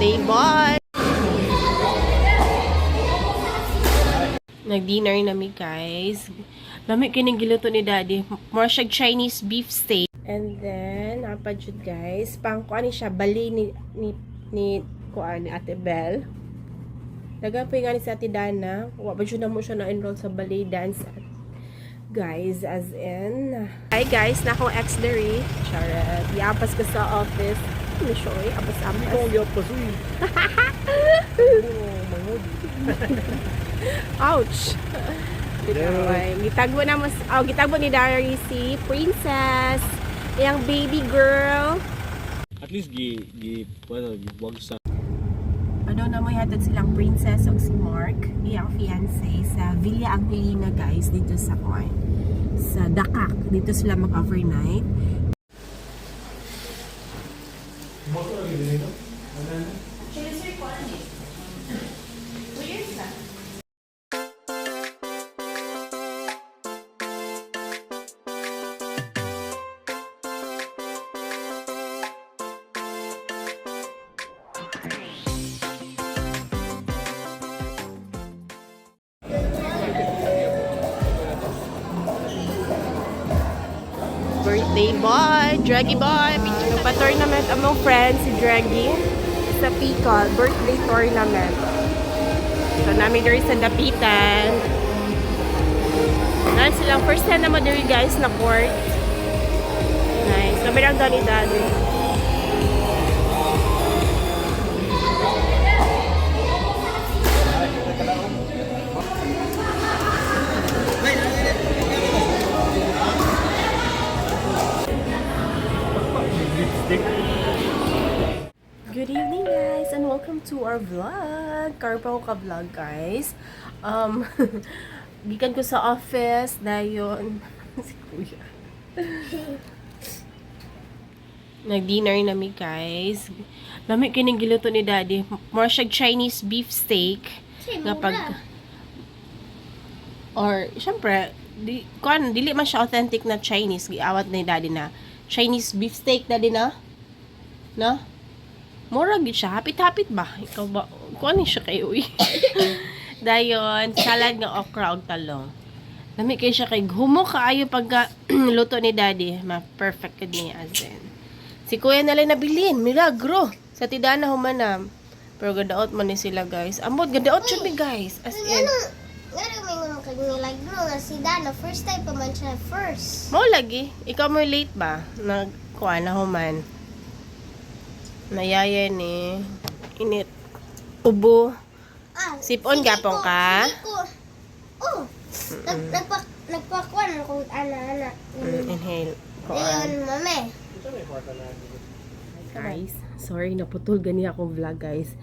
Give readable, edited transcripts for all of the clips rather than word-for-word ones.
Birthday boy! Nag-dinner nami guys. Lami kining giluto ni daddy. More siya Chinese beef steak. And then, napadjud guys. Pang kuan ni siya, bali ni kuan ni Ate Belle. Nagapoy nga ni sa Ate Dana. Wapadjud na mo siya na-enroll sa ballet dance. Guys, as in. Hi guys, na akong ex-dairy. Charot. Yapas ko sa office. Ano siya eh? Apas-apas. Ikaw ang yapas uy. Ouch! Gitagbo na mo, gitagbo ni Dari si Princess, yung baby girl. At least giwag sa. Ano na mo hatod silang Princess o si Mark, iyang fiancé sa Villa Angelina guys, dito sa Kuan. Sa Dakak, dito sila mag-overnight. Birthday boy, Draggy boy. Nagpa-tournament among friends si Draggy sa Pikal. Birthday tournament. So, namin diri sa Dapitan. Naan silang first time naman diri guys na court. Nice. Kami lang dali dali. Good evening guys and welcome to our vlog. Karpaw ka vlog guys. Gikan ko sa office dayon si Kuya. Nag-dinner nami guys. Lami kining giluto ni daddy. More siya Chinese beef steak nga pag or syempre dili man siya authentic na Chinese, giawat ni daddy na Chinese beef steak daddy na. No? Mura gid siya. Hapit-hapit ba? Ikaw ba? Kuan siya kayo eh. Dayon, salad nga okra og talong. Lami kay siya kay humo kaayo pagka luto ni daddy. Ma-perfect gid ni asin. Si Kuya na lang nabilin. Milagro. Sa tidana humanam. Pero gadaot man ni sila guys. Ambot gadaot siya guys. As in. Ngano may nga kag milagro nga si Dana first time pa man siya first. Mo lagi. Ikaw mo late ba? Nagkuan na human. Nayaya ni init ubo. Sipon gapong ka? Oh. Nagpakuan ko ana. Inhale. Ayun, mame. Guys, sorry naputol gani akong vlog guys.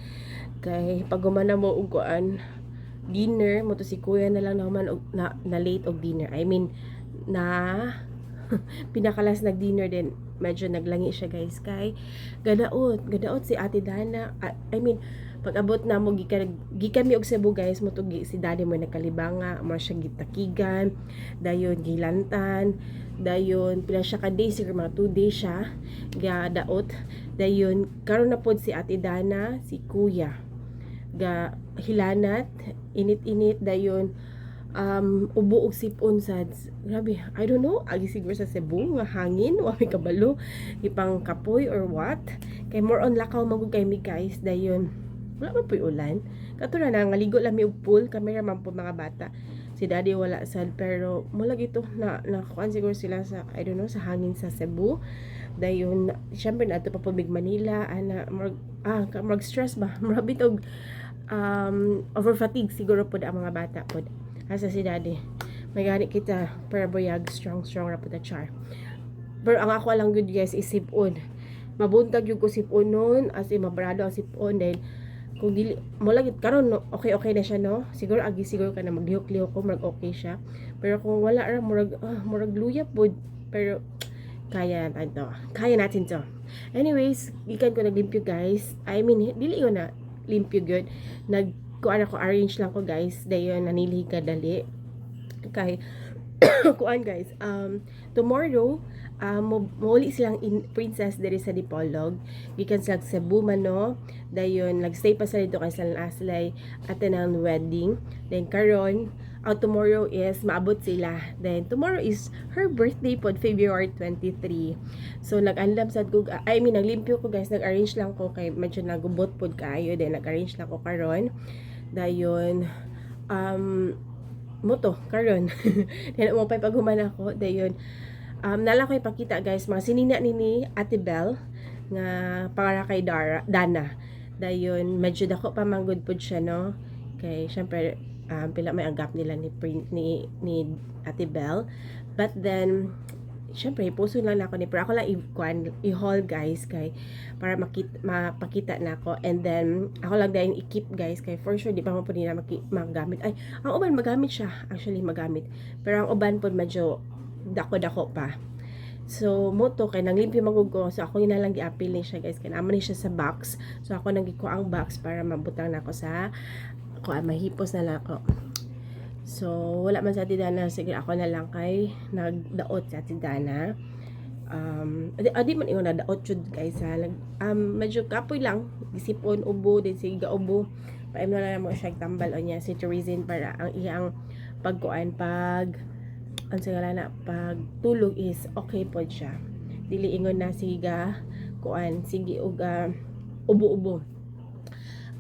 Kay pag gumana mo og kuan dinner mo to si Kuya na lang naman na late og dinner. I mean na pinakalas nag-dinner din. Medyo naglangi siya guys kay gadaot si Ate Dana. I mean pag abot na mo gikan mi og Cebu guys mo to si daddy mo nakalibanga mo siya gitakigan dayon gilantan dayon pila siya ka days siguro mga 2 days siya gadaot dayon karon na pod si Ate Dana si Kuya ga hilanat init dayon ubo og sipon sad. Grabe, I don't know, agi siguro sa Cebu nga hangin, wa may kabalo, ipang kapoy or what. Kay more on lakaw magud kay mi guys dayon. Wala man puy ulan. Kato na ngaligo lang mi og pool, camera man po mga bata. Si daddy wala sad pero mula gito na kuan siguro sila sa I don't know sa hangin sa Cebu. Dayon syempre na ato pa po Big Manila ana mag stress ba. Marabit og over fatigue siguro po ang mga bata po. Asa si daddy magani kita para boyag strong ra po ta char. Pero ang ako lang good guys is sipon. Mabuntag yung ko sipon nun as in mabrado ang sipon then kung dili mo lagi karon no, okay na siya no. Siguro siguro ka na maglihok-lihok ko mag okay siya. Pero kung wala ra murag luya po pero kaya natin to. Anyways, gikan ko naglimpyo guys. I mean dili ko na limpyo good. Kuan ako arrange lang ko guys dayon nanili ka dali kay kuan guys tomorrow muli silang Princess diri sa Dipolog gikan sa Cebu man no Dayon nagstay pa sila dito kay sila atin ang wedding. Then karon tomorrow is maabot sila. Then tomorrow is her birthday pod February 23. So nag-andam sad ko, naglimpyo ko guys, nag-arrange lang ko kay medyo nagubot pod kaayo, then nag-arrange lang ko karon. Dayon moto karon. Then mo pa paghuman ako, dayon nala ko ipakita guys mga sinina ni Ate Belle nga para kay Dana. Dayon medyo dako pa manggod pod siya no. Kay syempre pila may agap nila ni Ate Belle. But then syempre puso lang ako ni pero ako lang i-haul guys kay para mapakita na ako, and then ako lang din i-keep guys kay for sure di pa mo po nila magamit. Ay ang uban magamit siya, actually magamit, pero ang uban po medyo dako pa. So moto kay nanglimpyo magugo, so ako na lang gi-appeal ni siya guys kay naman ni siya sa box, so ako nang gikuha ang box para mabutang na ako sa mahipos na lang ako. So wala man sa Ate Dana, sige ako na lang kay nagdaot sa Ate Dana. Adi man ingon na daot jud guys ha. Medyo kapoy lang gisipon ubo din siga ubo. Paim na lang mo siya tambal o niya si Teresin para ang iyang pagkuan ang sigala na pagtulog is okay po siya. Dili ingon na siga kuan sige og ubo-ubo.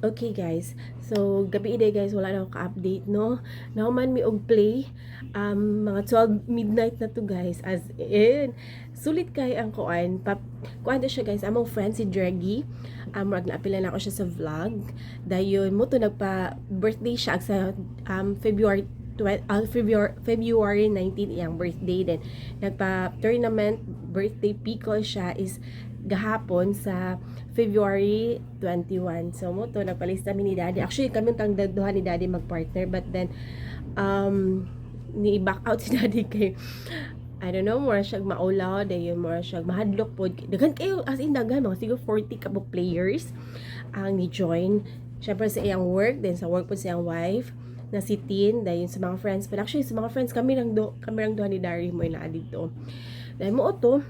Okay guys, so gabi day guys, wala na ako ka-update no. Nahuman mi og play mga 12 midnight na to guys, as in sulit kay ang kuan to siya guys, among friend si Draggy. Naapila na ako siya sa vlog. Dayon mo to nagpa birthday siya sa February 19 iyang birthday, then nagpa tournament birthday pickle siya is gahapon sa February 21. So mo to nagpalista mi ni Daddy. Actually kami tang duha ni Daddy magpartner, but then ni back out si Daddy kay I don't know, more siya maulaw, dayon more siya mahadlok pod. Daghan kayo, as in daghan mga siguro 40 ka players ang ni join. Syempre sa iyang work, then sa work po sa iyang wife na si Tin, dayon sa mga friends. But actually sa mga friends kami lang duha ni Dari mo na dito. Dahil mo to,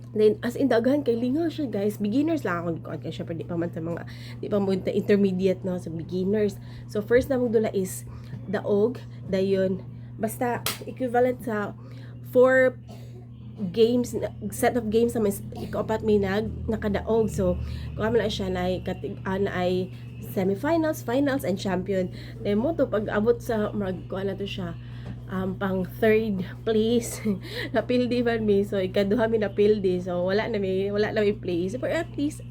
then as in daghan kay lingaw siya guys, beginners lang ako kay syempre di pa mo intermediate no, sa beginners. So first na dula is daog, dayon basta equivalent sa 4 games, set of games na may ikapat may nakadaog. So kung na siya na ay semifinals, finals, and champion. Then mo to pag abot sa kuha na to siya pang third place napildi man mi, so ikaduha mi napildi, so wala na mi place, but at least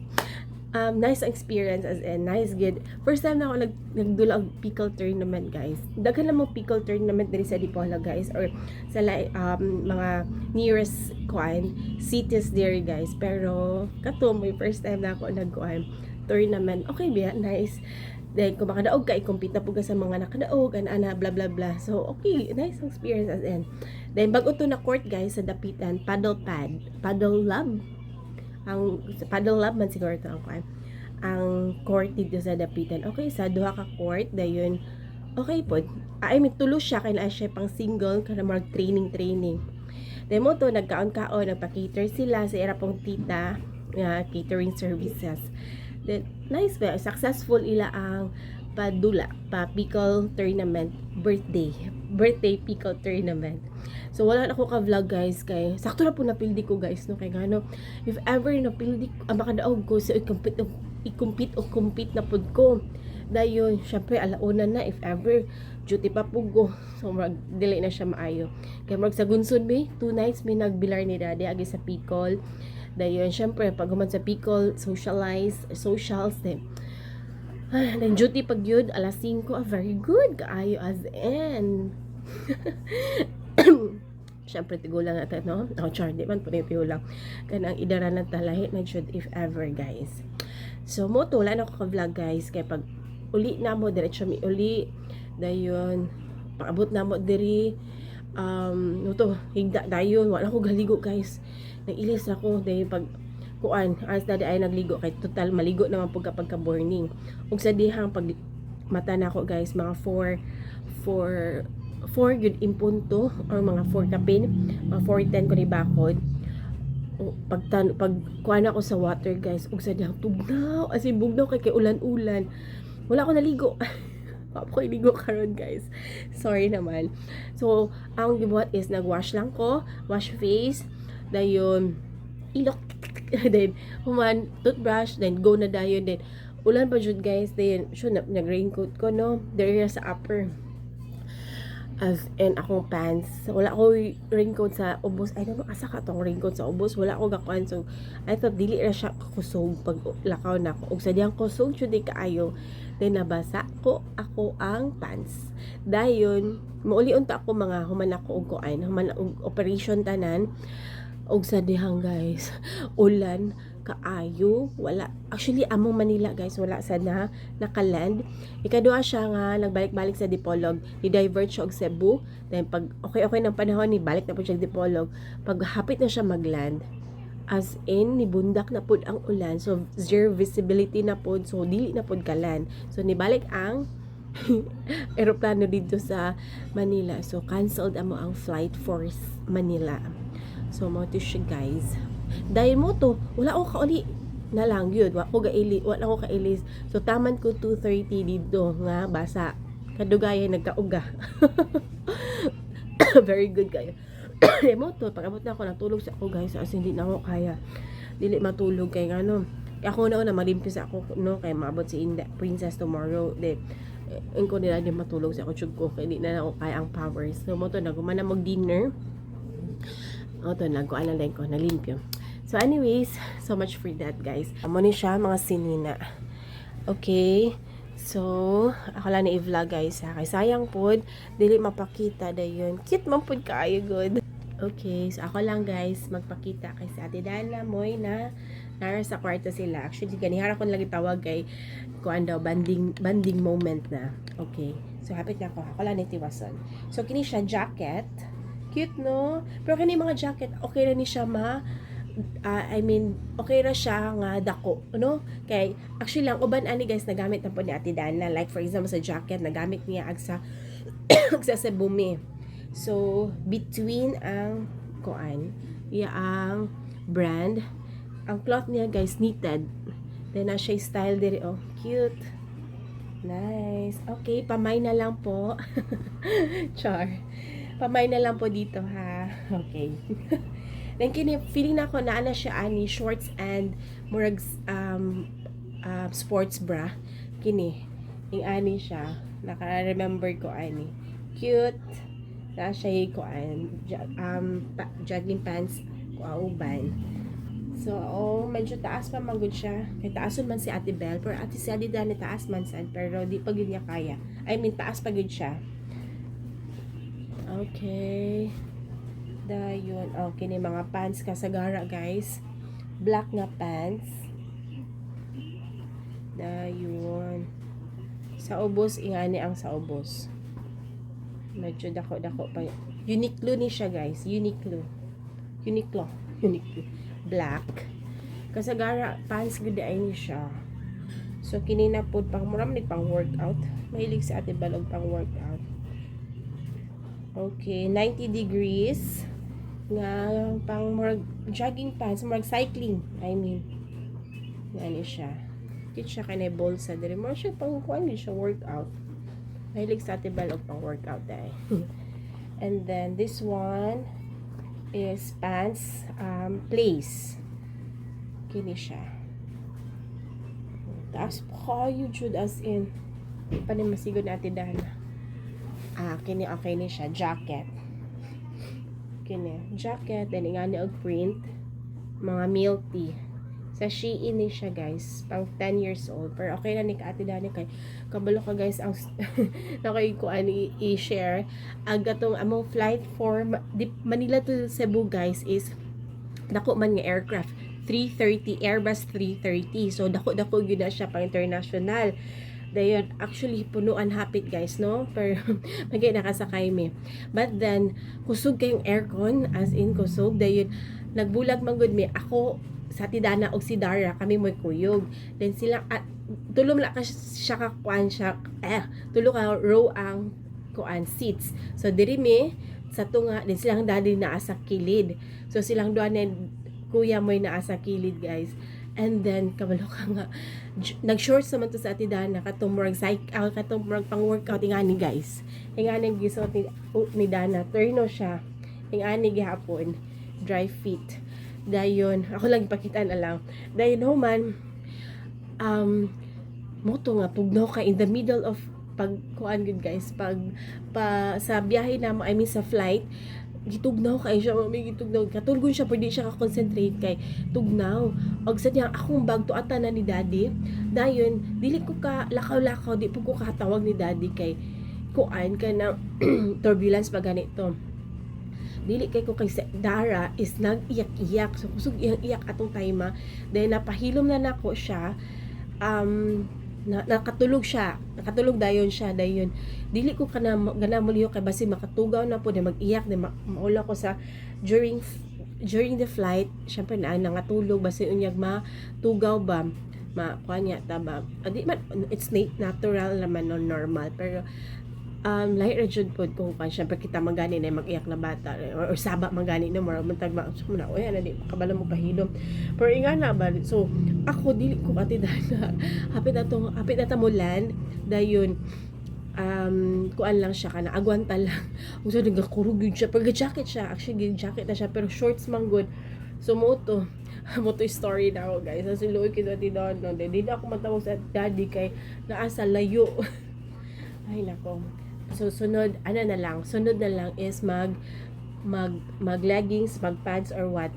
nice experience, as in nice good. First time na ako nagdula og pickle tournament guys. Daghan na mo pickle tournament diri sa Dipolog guys, or sa mga nearest cities there guys, pero kato mo first time na ako nagkuan tournament. Okay ba, nice. Then kung makadaog ka, i-compete na po ka sa mga nakadaog, ana blah blah blah. So okay, nice experience as in. Then bago to na court guys sa Dapitan, paddle lab. Ang paddle lab man siguro to ang court dito sa Dapitan. Okay, sa duha ka court dayon. Okay po. May tulo siya kay na siya pang single kana mag training. Then mo to nagkaon-kaon, nagpa-cater sila sa era pong tita, catering services. Then nice ba, successful ila ang padula pickle tournament, birthday pickle tournament. So wala na ako ka-vlog guys kay sakto na po napildi ko guys no, kay gano if ever napildi makadaog ko so i-compete na pud ko. Dayon syempre alauna na if ever duty pa pugo, so delay na siya maayo. Kay sa gunsod 2 nights may nagbilar ni Daddy agi sa pickle. Dayon syempre pag human sa pickle socials din. Then duty pag yun alas 5, very good kaayo as in. Syempre tigulang natin no. Char di man puno lang kanang idara ng talahi na jud if ever guys. So mo to wala na ako ka-vlog guys kay pag uli na mo diretso mi uli, dayon paabot na mo diri no to higda dayon wala ko galigo guys, nagilis ako dayon pag kuan as Daddy ay nagligo kay total maligo naman pud kapag ka morning. Ug sa dihang pag mata na ako guys mga 4 good impunto or mga 4 kapin, mga 4:10 ko ni bakod. pag kuan ako sa water guys, ug sa diyang tugnaw, as in bugnaw kay ulan-ulan. Wala ako naligo. Wala ko iligo karon guys. Sorry naman. So, ang gibuhat is nagwash lang ko, wash face, dayon ilok, then human toothbrush, then go na dayon, then ulan pa jud guys, then sure nag-raincoat ko no, there sa upper. As in akong pants, wala ko raincoat sa ubos. I don't know asa ka tong raincoat sa ubos, wala ko gakuan. So I thought dili ra siya kusog pag lakaw na ko, ug sa diyang kusog jud kaayo, then nabasa ko ako ang pants. Dayon mauli unta ako mga human ako og kuan, human og operation tanan, ug sa dihang guys ulan kaayo, wala actually among Manila guys, wala sa nakaland. Ikaduha siya nga nagbalik-balik sa Dipolog, ni divert siya og Cebu, then pag okay ng panahon ni balik na po siya Dipolog, pag hapit na siya magland, as in ni bundak na pud ang ulan, so zero visibility na pud, so dili na pud kaland, so nibalik ang eroplano dito sa Manila, so canceled amo ang flight for Manila. So mo to siya guys, dahil mo to wala ko kauli na lang yun, wala ko kailis, so taman ko 2:30 dito nga basa kadugay nagkauga. Very good kayo. Mo to pag-abot na ako natulog sa ako guys, as hindi na ako kaya dili matulog kay ano ako na malimpis ako no, kay maabot si Inda Princess tomorrow, de ko nila din matulog sa ako chug ko kay di na ako kaya ang powers. So mo to nagumana mag dinner. Oto, nagkuanan din ko, nalimpyo. So anyways, so much for that guys. Amo ni siya mga sinina. Okay. So, ako lang na i-vlog guys ha. Kay sayang pod, dili mapakita dayon. Cute man pod kaayo good. Okay, so ako lang guys magpakita kay sa Ate Dana moy na nara sa kwarto sila. Actually, ganihara ko lagi tawag kay kuan daw banding moment na. Okay. So hapit na ako. Ako lang ni Tiwason. So kini siya jacket. Cute no? Pero kani mga jacket, okay ra ni siya okay ra siya nga dako, no? Kay actually lang uban ani guys nagamit na po ni Ate Dana, like for example sa jacket nagamit niya agsa agsa sa bumi. So between ang kuan, ang brand, ang cloth niya guys knitted. Then na siya style diri, oh, cute. Nice. Okay, pamay na lang po. Char. Pamay na lang po dito ha. Okay. Then kini feeling na ako na ana siya ani shorts and murag sports bra. Kini ing ani siya. Naka-remember ko ani. Cute. Na siya ko jogging pants ko uban. So, medyo taas pa magud siya. Kay taason man si Ate Belle, pero Ate si Ate Dani taas man sad, pero di pa gyud niya kaya. I mean, taas pa gyud siya. Okay. Dayon. Okay, ni mga pants kasagara, guys. Black na pants. Dayon. Sa ubos, ingani ang sa ubos. Medyo dako-dako pa. Uniqlo ni siya, guys. Uniqlo. Black. Kasagara, pants good ay ni siya. So, kinina po, pang maraming pang workout. Mahilig sa Ate Balog pang workout. Okay, 90 degrees nga pang jogging pants, cycling, I mean. Yan siya. Kit siya kanay bolsa diri mo siya pang kuan siya workout. Mahilig sa Ate Balog pang workout dai. And then this one is pants place. Kini siya. Taas pa kayo jud as in. Pa ni masigod na Ate Dana. Kini okay ni siya, jacket. Kini, jacket, then ingani og print, mga milk tea. Sa Shein ni siya, guys, pang 10 years old. Pero okay na ni Ate Dani kay kabalo ka guys ang nakoy ko ani i-share. Ang gatong among flight for Manila to Cebu guys is dako man nga aircraft. 330, Airbus 330. So dako-dako gyud na siya pang international. Dayon, actually, punuan hapit guys, no? Pero, magay nakasakay me. But then, kusog kayong aircon, as in kusog. Dayon, nagbulag manggod me. Ako, sa Ate Dana o si Dara, kami mo'y kuyog. Then sila, tulong lang ka siya kakuan siya, tulong ka row ang kuan seats. So, diri me, sa tunga, din silang dali na sa kilid. So, silang doon kuya mo'y naa sa kilid, guys. And then, kabalo ka nga, nag-shorts naman to sa ati Dana, katong pang workout, ingani guys. Ingani gisot ni Dana, turno siya. Ingani gihapon, dry fit. Dayon, ako lang ipakitaan alang. Dayon man, moto nga, pugno ka in the middle of kuan good guys, sa biyahe na mo, I mean sa flight, gitugnaw kay siya, mami gitugnaw, katulgon siya, pwede siya ka-concentrate kay tugnaw. Og sa niya, akong bag to ata na ni daddy, dayon, dili ko ka lakaw-lakaw, di po ko katawag ni daddy kay kuan ka na turbulence pa ganito. Dili kay ko kay Dara is nag-iyak-iyak, so kusog iyak atong time, dahil napahilom na nako siya, nakatulog dayon siya, dayon dili ko kana gana muliyo kay basi makatugaw na po, mag-iyak na maula ko sa during the flight, syempre na nangatulog basi unyag matugaw ba kuanya taba adi man, it's natural naman, normal, pero lahi ra jud pod kung syempre kita magani na mag-iyak na bata or saba magani na mura muntag na oy ana di kabalo mo pahilom, pero ingana ba, so ako dili ko ati Dana hapit na mo land, dayon kuan lang siya kana agwanta lang usa nagakurug yun siya, pag jacket siya, actually jacket na siya pero shorts man good, so moto story na ako guys, so luoy kita ati Dana, di na ako matawag sa daddy kay naa sa layo ay nako. So sunod na lang is mag leggings, mag pants or what.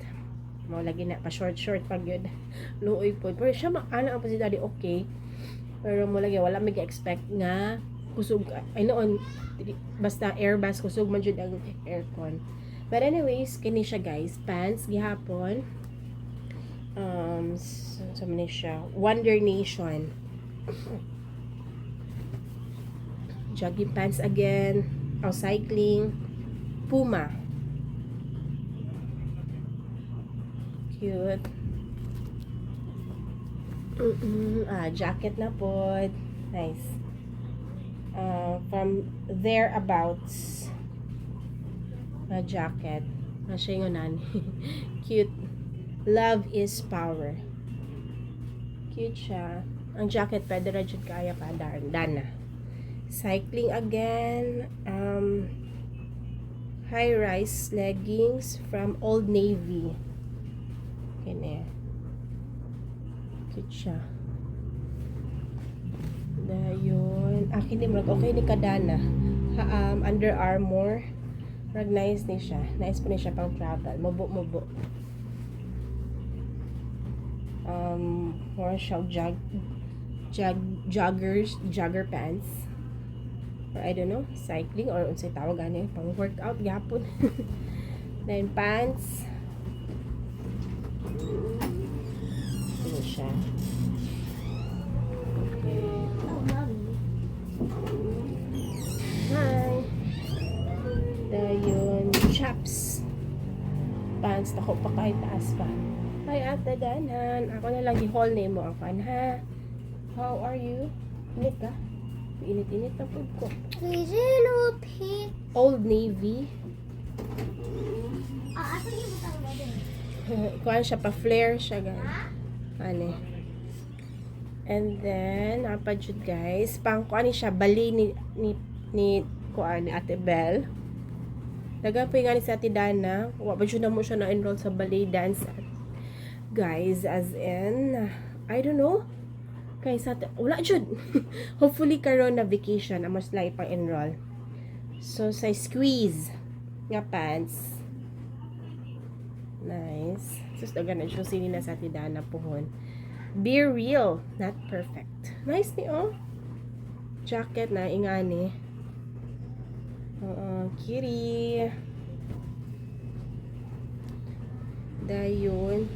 Mo lagi na pa short pag yun. Luoy po. Pero siya ana ang pasidadi okay. Pero mo lagi wala mig expect nga kusog ay noon basta airbus kusog man jud ang aircon. But anyways, kini siya guys, pants gihapon. So man siya Wonder Nation. Jogging pants again, cycling, Puma. Cute. Jacket na pod. Nice. From thereabouts. Jacket. Siya yung cute. Love is power. Cute siya. Ang jacket, pwede na dyan kaya pa. Dana. Cycling again, high-rise leggings from Old Navy. Kaya cute siya. Dayon, akin din okay ni Kadana. Under Armour, nice ni siya. Nice pa ni siya pang travel. Mubo. More siya jogger pants. Or I don't know, cycling or unsay tawag ani, pang workout gyapon. Then pants. Ano siya? Okay. Hi. Dayon, chaps. Pants na ko pa kahit taas pa. Hi Ate Danan. Ako na lang i-haul name mo ako, ha? How are you? Init ka? Init na food ko. Little pig. Old Navy. Asa yung butang na din? Kuhan siya pa flare siya guys. Ano. And then apa jud guys, pang kuan siya bali ni kuan ni Ate Belle. Daga pa nga ni sa Ate Dana, wa pa jud na mo siya na enroll sa ballet dance. Guys, as in I don't know. Kay sa wala jud. Hopefully karon na vacation amos lay pang enroll. So sa squeeze nga pants. Nice. Sus dagan na siya sini na sa Tidana pohon. Be real, not perfect. Nice ni oh. Jacket na ingani. Kitty. Dayon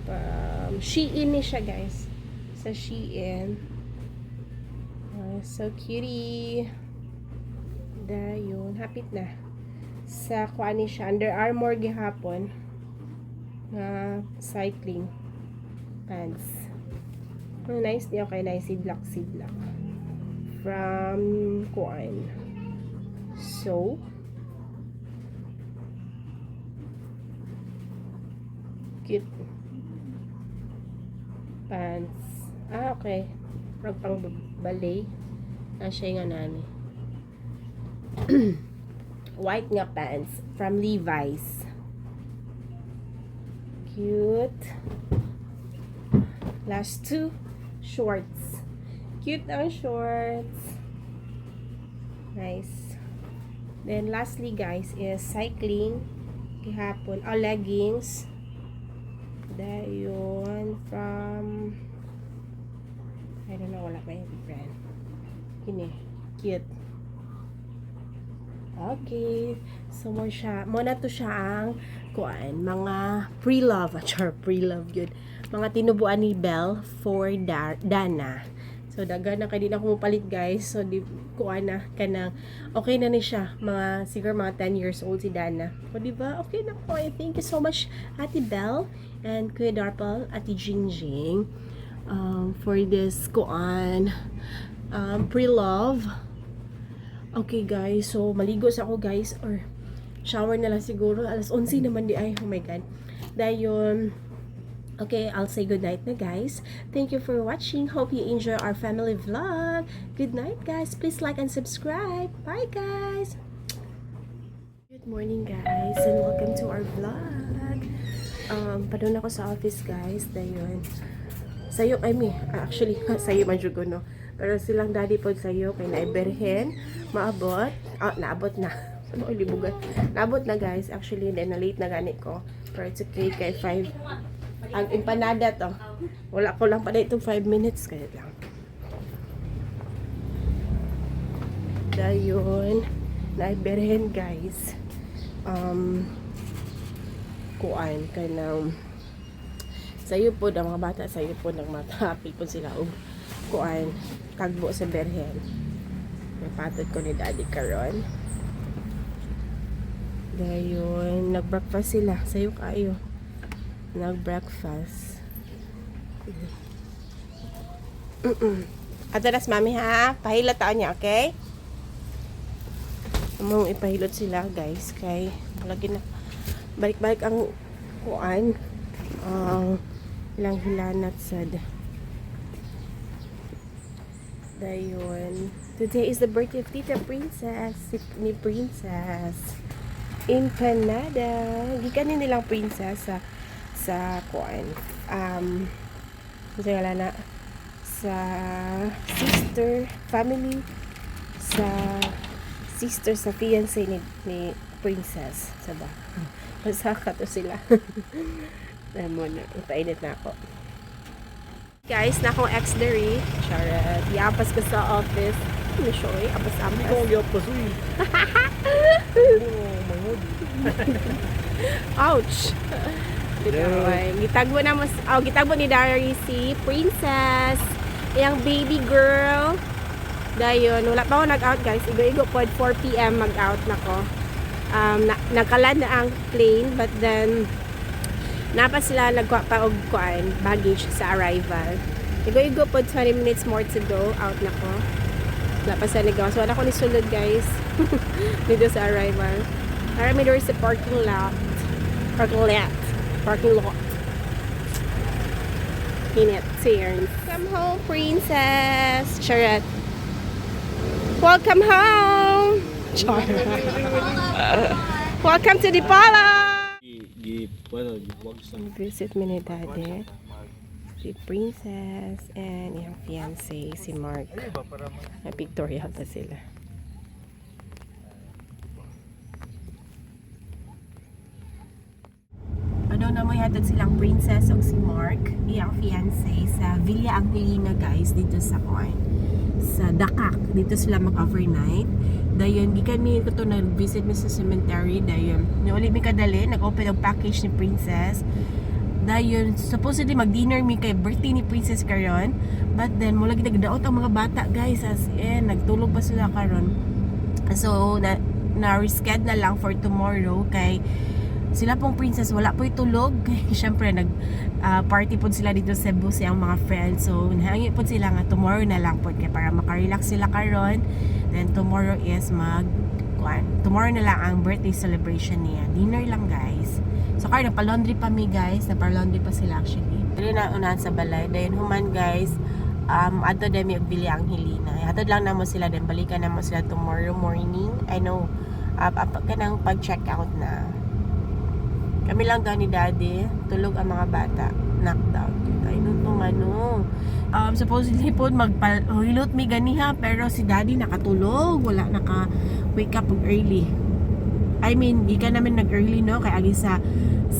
Shein ni siya guys. Sa Shein. So cutie. Dayon, hapit na. Sa kuan ni siya Under Armour gihapon. Cycling pants. Nice niya, okay, nice sidlak from kuan. So cute. Pants. Ah, okay. Parang pang ballet. Siya nga nani. White nga pants from Levi's. Cute. Last two, shorts. Cute ang shorts. Nice. Then lastly guys is cycling. Kahapon, leggings. Dayon from I don't know, wala pa yung brand. Kini, cute. Okay. So muna to siya ang kuan, mga pre-love, pre-love yun. Mga tinubuan ni Belle for Dana. So daga na kay di na ko mapalit guys. So di kuan na kanang okay na ni siya. Mga siguro mga 10 years old si Dana. O di ba? Okay na po. Thank you so much Ate Belle and Kuya Darpal, Ate Jingjing for this kuan pre-love. Okay guys, so maligo sa ako guys or shower na lang siguro. Alas 11 naman di ay. Oh my god. Dayon. Okay, I'll say good night na guys. Thank you for watching. Hope you enjoy our family vlog. Good night guys. Please like and subscribe. Bye guys. Good morning guys and welcome to our vlog. Padun ako sa office guys. Dayon. Sayo kami. Actually, sayo man jud ko no. Pero silang daddy pod sayo kay naiberhen. Maabot. Naabot na. Ano libugan. Naabot na guys. Actually, then na late na gani ko. Pero it's okay kay 5. Ang empanada to. Wala ko lang pa itong 5 minutes. Kaya lang. Dayon. Naiberhen guys. Kuan. Kanang sayo po ang mga bata. Sayo po ng mata. Apil po sila. Kuan. Kagbo sa berhen. May patod ko ni daddy karon. Dayon. Nag-breakfast sila. Sayo kayo. Nag-breakfast. Adalas mami ha. Pahilot taon niya, okay? Among ipahilot sila guys. Kay lagi na balik-balik ang kuan. Ilang hilanat sad. Dayon. Today is the birthday of Tita Princess. Ni Princess. Empanada. Gikan nilang princess sa kuan na sa sister family sa fiancé ni Princess saba masaka to sila. Damo na ipainit na ako guys na akong ex diri charot yapas ko sa office ni shoy apas Hindi ko yapas uy. ouch. Gitagbo na mas gitagbo ni Dari si Princess, yang baby girl. Dayon, wala pa ako nag-out guys. Igo-igo po 4 PM mag-out nako. Nakaland na ang plane but then napa sila nagkuha pa og kuan baggage sa arrival. Igo-igo po 20 minutes more to go out nako. Wala pa sa ligaw. So wala ko ni sulod guys. Dito sa arrival. Para mi doon sa parking lot. Init. Cheers. Come home, princess. Charot. Welcome home. Charot. Welcome to Dipala. Visit me ni daddy. Si Princess and yung fiancé si Mark. Pictorial pa sila. Ano na mo yatag silang Princess o si Mark, iyang fiancé sa Villa Angelina guys dito sa Kuan. Sa Dakak, dito sila mag-overnight. Dayon, gikan mi ko to nag-visit mi sa cemetery. Dayon, niuli mi kadali, nag-open ang package ni Princess. Dayon, supposedly mag-dinner mi kay birthday ni Princess karon. But then, mula ginagdaot ang mga bata guys, as in, nagtulog pa sila karon. So, na-reschedule na lang for tomorrow kay sila pong princess wala po itulog. Syempre nag party po sila dito sa Cebu sa mga friends. So nahangi po sila nga tomorrow na lang po kay para maka-relax sila karon. Then tomorrow is tomorrow na lang ang birthday celebration niya. Dinner lang guys. So karon nagpa-laundry pa mi guys, nagpa-laundry pa sila actually. Dili na unahan sa balay. Dayon human guys, ato dami og Villa Angelina. Hatod lang namo sila din, balikan namo sila tomorrow morning. I know kanang pag-check out na. Kami lang daw ni Daddy, tulog ang mga bata. Knocked out. Ay, nung ano. Supposedly po, hilot mi ganiha, pero si Daddy nakatulog. Wala, naka-wake up early. I mean, di ka namin nag-early, no? Kaya agi sa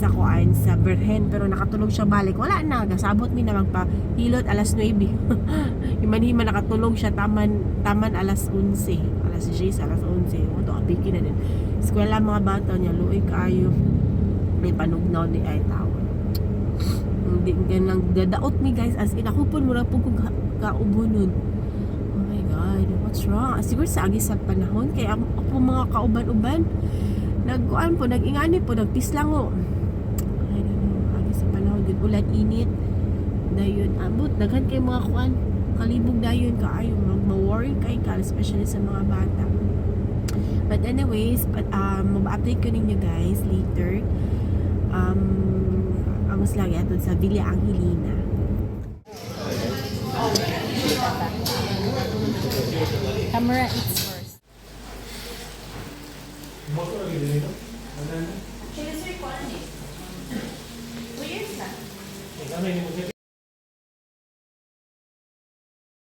kuan, sa Berhen, pero nakatulog siya balik. Wala na, gasabot mi na magpahilot alas 9. Himan-himan nakatulog siya, taman alas 11. Alas 10, alas 11. Ito, abiki na din. Eskwela mga bata niya, luoy kayo. May panugnaw di ay tao. Hindi ganang dadaot mi guys, as in ako po mura po kung kaubunod. Oh my god, what's wrong? Siguro sa agi sa panahon kaya ako mga kauban-uban nagkuan po, nag-ingani po, nagpislango. I don't know, agi sa panahon yun, ulan init dayon abot daghan kay mga kuan kalibog dayon kaayo mag-worry kay ka, especially sa mga bata. But anyways, mag-update ko ninyo guys later. Amos lagi ato sa Villa Angelina. Camera it's first. Actually, sir, ko ano eh? 2 years na.